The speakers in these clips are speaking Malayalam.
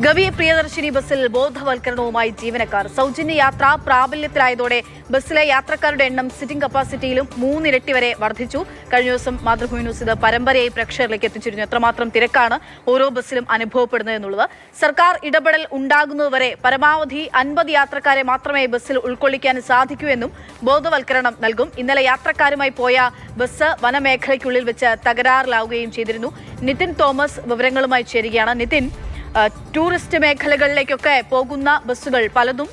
ഗവി പ്രിയദർശിനി ബസ്സിൽ ബോധവൽക്കരണവുമായി ജീവനക്കാർ. സൗജന്യ യാത്ര പ്രാബല്യത്തിലായതോടെ ബസ്സിലെ യാത്രക്കാരുടെ എണ്ണം സിറ്റിംഗ് കപ്പാസിറ്റിയിലും 3 ഇരട്ടി വരെ വർദ്ധിച്ചു. കഴിഞ്ഞ ദിവസം മാതൃഭൂമി ന്യൂസ് ഇത് പരമ്പരയായി പ്രേക്ഷകരിലേക്ക് എത്തിച്ചിരുന്നു. എത്രമാത്രം തിരക്കാണ് ഓരോ ബസ്സിലും അനുഭവപ്പെടുന്നത് എന്നുള്ളത്. സർക്കാർ ഇടപെടൽ ഉണ്ടാകുന്നതുവരെ പരമാവധി 50 യാത്രക്കാരെ മാത്രമേ ബസ്സിൽ ഉൾക്കൊള്ളിക്കാൻ സാധിക്കൂ എന്നും ബോധവൽക്കരണം നൽകും. ഇന്നലെ യാത്രക്കാരുമായി പോയ ബസ് വനമേഖലയ്ക്കുള്ളിൽ വെച്ച് തകരാറിലാവുകയും ചെയ്തിരുന്നു. നിതിൻ തോമസ് വിവരങ്ങളുമായി ചേരുകയാണ്. നിതിൻ, ടൂറിസ്റ്റ് മേഖലകളിലേക്കൊക്കെ പോകുന്ന ബസ്സുകൾ പലതും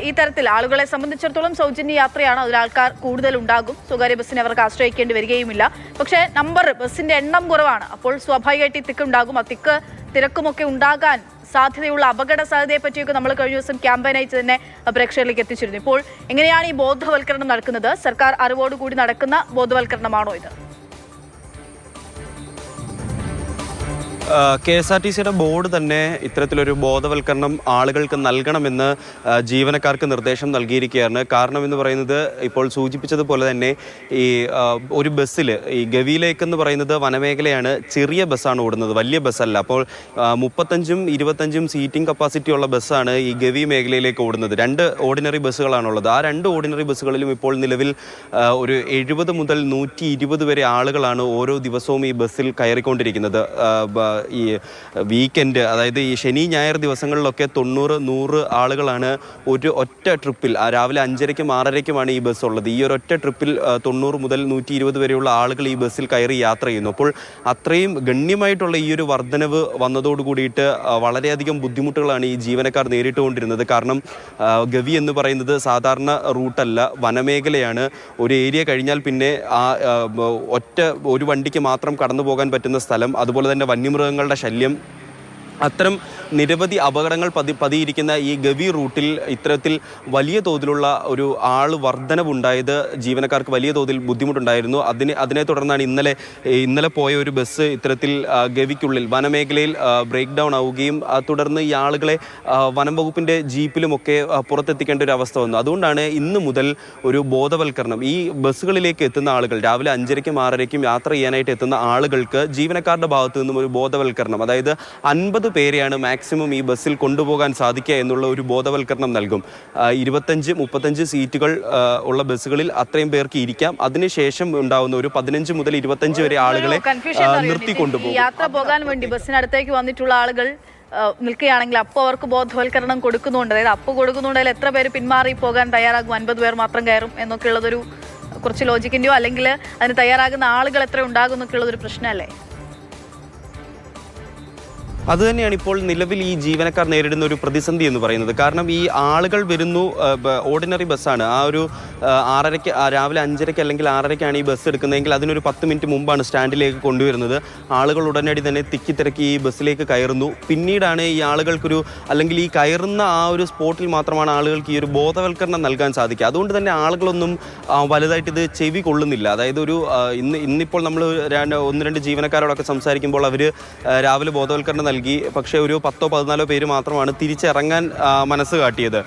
ഈ തരത്തിൽ ആളുകളെ സംബന്ധിച്ചിടത്തോളം സൗജന്യ യാത്രയാണ്. അതിലാൾക്കാർ കൂടുതൽ ഉണ്ടാകും. സ്വകാര്യ ബസ്സിനെ അവർക്ക് ആശ്രയിക്കേണ്ടി വരികയുമില്ല. പക്ഷേ ബസ്സിന്റെ എണ്ണം കുറവാണ്. അപ്പോൾ സ്വാഭാവികമായിട്ട് ഈ തിക്കുണ്ടാകും. ആ തിരക്കുമൊക്കെ ഉണ്ടാകാൻ സാധ്യതയുള്ള അപകട സാധ്യതയെ പറ്റിയൊക്കെ നമ്മൾ കഴിഞ്ഞ ദിവസം ക്യാമ്പയിൻ അയച്ച് തന്നെ പ്രേക്ഷകരിലേക്ക് എത്തിച്ചിരുന്നു. ഇപ്പോൾ എങ്ങനെയാണ് ഈ ബോധവൽക്കരണം നടക്കുന്നത്? സർക്കാർ അറിവോടുകൂടി നടക്കുന്ന ബോധവൽക്കരണമാണോ ഇത്? KSRTCയുടെ ബോർഡ് തന്നെ ഇത്തരത്തിലൊരു ബോധവൽക്കരണം ആളുകൾക്ക് നൽകണമെന്ന് ജീവനക്കാർക്ക് നിർദ്ദേശം നൽകിയിരിക്കുകയാണ്. കാരണം എന്ന് പറയുന്നത് ഇപ്പോൾ സൂചിപ്പിച്ചതുപോലെ തന്നെ ഈ ഒരു ബസ്സിൽ ഈ ഗവിയിലേക്കെന്ന് പറയുന്നത് വനമേഖലയാണ്. ചെറിയ ബസ്സാണ് ഓടുന്നത്, വലിയ ബസ്സല്ല. അപ്പോൾ 35ഉം 25ഉം സീറ്റിംഗ് കപ്പാസിറ്റി ഉള്ള ബസ്സാണ് ഈ ഗവി മേഖലയിലേക്ക് ഓടുന്നത്. 2 ഓർഡിനറി ബസ്സുകളാണുള്ളത്. ആ 2 ഓർഡിനറി ബസ്സുകളിലും ഇപ്പോൾ നിലവിൽ ഒരു 70 മുതൽ 120 വരെ ആളുകളാണ് ഓരോ ദിവസവും ഈ ബസ്സിൽ കയറിക്കൊണ്ടിരിക്കുന്നത്. ഈ വീക്കെൻഡ്, അതായത് ഈ ശനി ഞായർ ദിവസങ്ങളിലൊക്കെ 90-100 ആളുകളാണ് ഒറ്റ ട്രിപ്പിൽ. രാവിലെ 5:30ക്കും 6:30ക്കുമാണ് ഈ ബസ് ഉള്ളത്. ഈ ഒരൊറ്റ ട്രിപ്പിൽ 90 മുതൽ 120 വരെയുള്ള ആളുകൾ ഈ ബസ്സിൽ കയറി യാത്ര ചെയ്യുന്നു. അപ്പോൾ അത്രയും ഗണ്യമായിട്ടുള്ള ഈ ഒരു വർധനവ് വന്നതോടു കൂടിയിട്ട് വളരെയധികം ബുദ്ധിമുട്ടുകളാണ് ഈ ജീവനക്കാർ നേരിട്ടുകൊണ്ടിരുന്നത്. കാരണം ഗവി എന്ന് പറയുന്നത് സാധാരണ റൂട്ടല്ല, വനമേഖലയാണ്. ഒരു ഏരിയ കഴിഞ്ഞാൽ പിന്നെ ഒരു വണ്ടിക്ക് മാത്രം കടന്നു പോകാൻ പറ്റുന്ന സ്ഥലം. അതുപോലെ തന്നെ വന്യമൃഗങ്ങളുടെ ശല്യം, അത്തരം നിരവധി അപകടങ്ങൾ പതിയിരിക്കുന്ന ഈ ഗവി റൂട്ടിൽ ഇത്തരത്തിൽ വലിയ തോതിലുള്ള ഒരു വർധനവുണ്ടായത് ജീവനക്കാർക്ക് വലിയ തോതിൽ ബുദ്ധിമുട്ടുണ്ടായിരുന്നു. അതിനെ തുടർന്നാണ് ഇന്നലെ പോയ ഒരു ബസ് ഇത്തരത്തിൽ ഗവിക്കുള്ളിൽ വനമേഖലയിൽ ബ്രേക്ക് ഡൗൺ ആവുകയും തുടർന്ന് ഈ ആളുകളെ വനം വകുപ്പിൻ്റെ ജീപ്പിലുമൊക്കെ പുറത്തെത്തിക്കേണ്ട ഒരു അവസ്ഥ വന്നു. അതുകൊണ്ടാണ് ഇന്ന് മുതൽ ഒരു ബോധവൽക്കരണം ഈ ബസ്സുകളിലേക്ക് എത്തുന്ന ആളുകൾ, രാവിലെ 5:30ക്കും 6:30ക്കും യാത്ര ചെയ്യാനായിട്ട് എത്തുന്ന ആളുകൾക്ക് ജീവനക്കാരുടെ ഭാഗത്തു നിന്നും ഒരു ബോധവൽക്കരണം, അതായത് 50 പേരെയാണ് മാക്സിമം ഈ ബസ്സിൽ കൊണ്ടുപോകാൻ സാധിക്കുക എന്നുള്ള ഒരു ബോധവൽക്കരണം നൽകും. 25-35 സീറ്റുകൾ ഉള്ള ബസ്സുകളിൽ അത്രയും പേർക്ക് ഇരിക്കാം. അതിനുശേഷം ഉണ്ടാവുന്ന ഒരു 15 മുതൽ 25 വരെ ആളുകളെ നിർത്തി കൊണ്ടുപോകും. യാത്ര പോകാൻ വേണ്ടി ബസ്സിനടുത്തേക്ക് വന്നിട്ടുള്ള ആളുകൾ നിൽക്കുകയാണെങ്കിൽ അപ്പോൾ അവർക്ക് ബോധവൽക്കരണം കൊടുക്കുന്നുണ്ട്. അതായത് കൊടുക്കുന്നുണ്ടെങ്കിൽ എത്ര പേര് പിന്മാറി പോകാൻ തയ്യാറാകും? 50 പേർ മാത്രം കയറും എന്നൊക്കെ ഉള്ളതൊരു കുറച്ച് ലോജിക്കിൻ്റെയോ അല്ലെങ്കിൽ അതിന് തയ്യാറാകുന്ന ആളുകൾ എത്ര ഉണ്ടാകും എന്നൊക്കെ ഉള്ളതൊരു പ്രശ്നമല്ലേ? അതുതന്നെയാണ് ഇപ്പോൾ നിലവിൽ ഈ ജീവനക്കാർ നേരിടുന്ന ഒരു പ്രതിസന്ധി എന്ന് പറയുന്നത്. കാരണം ഈ ആളുകൾ വരുന്നു, ഓർഡിനറി ബസ്സാണ്. ആ ഒരു 6:30ക്ക്, രാവിലെ 5:30ക്ക് അല്ലെങ്കിൽ 6:30ക്കാണ് ഈ ബസ് എടുക്കുന്നതെങ്കിൽ അതിനൊരു 10 മിനിറ്റ് മുമ്പാണ് സ്റ്റാൻഡിലേക്ക് കൊണ്ടുവരുന്നത്. ആളുകൾ ഉടനടി തന്നെ തിക്കിത്തിരക്കി ഈ ബസ്സിലേക്ക് കയറുന്നു. പിന്നീടാണ് ഈ ആളുകൾക്കൊരു, അല്ലെങ്കിൽ ഈ കയറുന്ന ആ ഒരു സ്പോട്ടിൽ മാത്രമാണ് ആളുകൾക്ക് ഈ ഒരു ബോധവൽക്കരണം നൽകാൻ സാധിക്കുക. അതുകൊണ്ട് തന്നെ ആളുകളൊന്നും വലുതായിട്ട് ഇത് ചെവി കൊള്ളുന്നില്ല. അതായത് ഇന്നിപ്പോൾ നമ്മൾ 1-2 ജീവനക്കാരോടൊക്കെ സംസാരിക്കുമ്പോൾ അവർ രാവിലെ ബോധവൽക്കരണം നൽകി. പക്ഷേ ഒരു 10-14 പേര് മാത്രമാണ് തിരിച്ചിറങ്ങാൻ മനസ്സ് കാട്ടിയത്.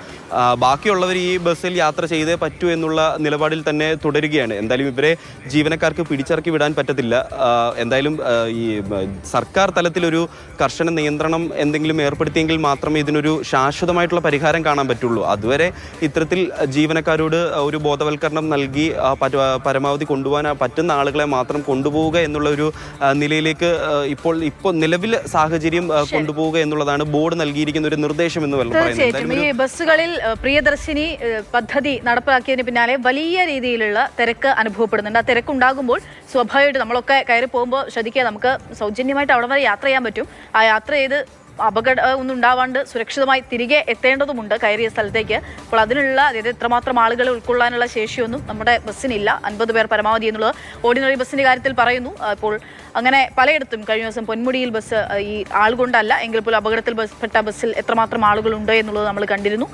ബാക്കിയുള്ളവർ ഈ ബസ്സിൽ യാത്ര ചെയ്തേ പറ്റൂ എന്നുള്ള നിലപാടിൽ തന്നെ തുടരുകയാണ്. എന്തായാലും ഇവരെ ജീവനക്കാർക്ക് പിടിച്ചിറക്കി വിടാൻ പറ്റത്തില്ല. എന്തായാലും ഈ സർക്കാർ തലത്തിലൊരു കർശന നിയന്ത്രണം എന്തെങ്കിലും ഏർപ്പെടുത്തിയെങ്കിൽ മാത്രമേ ഇതിനൊരു ശാശ്വതമായിട്ടുള്ള പരിഹാരം കാണാൻ പറ്റുള്ളൂ. അതുവരെ ഇത്തരത്തിൽ ജീവനക്കാരോട് ഒരു ബോധവൽക്കരണം നൽകി പരമാവധി കൊണ്ടുപോകാൻ പറ്റുന്ന ആളുകളെ മാത്രം കൊണ്ടുപോവുക എന്നുള്ള ഒരു നിലയിലേക്ക് ഇപ്പോൾ നിലവിൽ സാഹചര്യം കൊണ്ടുപോവുക എന്നുള്ളതാണ് ബോർഡ് നൽകിയിരിക്കുന്ന ഒരു നിർദ്ദേശം എന്ന് പറയുന്നത്. ഈ ബസ്സുകളിൽ പ്രിയദർശിനി പദ്ധതി നടപ്പാക്കിയതിന് പിന്നാലെ വലിയ രീതിയിലുള്ള തിരക്ക് അനുഭവപ്പെടുന്നുണ്ട്. ആ തിരക്കുണ്ടാകുമ്പോൾ സ്വാഭാവികമായിട്ട് നമ്മളൊക്കെ കയറി പോകുമ്പോൾ ശ്രദ്ധിക്കുക, നമുക്ക് സൗജന്യമായിട്ട് അവിടെ വരെ യാത്ര ചെയ്യാൻ പറ്റും. ആ യാത്ര ചെയ്ത് അപകടം ഒന്നും ഉണ്ടാവാണ്ട് സുരക്ഷിതമായി തിരികെ എത്തേണ്ടതുമുണ്ട് കയറിയ സ്ഥലത്തേക്ക്. അപ്പോൾ അതിനുള്ള, അതായത് ഇത്രമാത്രം ആളുകളെ ഉൾക്കൊള്ളാനുള്ള ശേഷിയൊന്നും നമ്മുടെ ബസ്സിനില്ല. 50 പേർ പരമാവധി എന്നുള്ളത് ഓർഡിനറി ബസ്സിന്റെ കാര്യത്തിൽ പറയുന്നു. അപ്പോൾ അങ്ങനെ പലയിടത്തും കഴിഞ്ഞ ദിവസം പൊന്മുടിയിൽ ബസ് ഈ ആൾ കൊണ്ടല്ല എങ്കിൽ പോലും അപകടത്തിൽ പെട്ട ബസ്സിൽ എത്രമാത്രം ആളുകളുണ്ട് എന്നുള്ളത് നമ്മൾ കണ്ടിരുന്നു.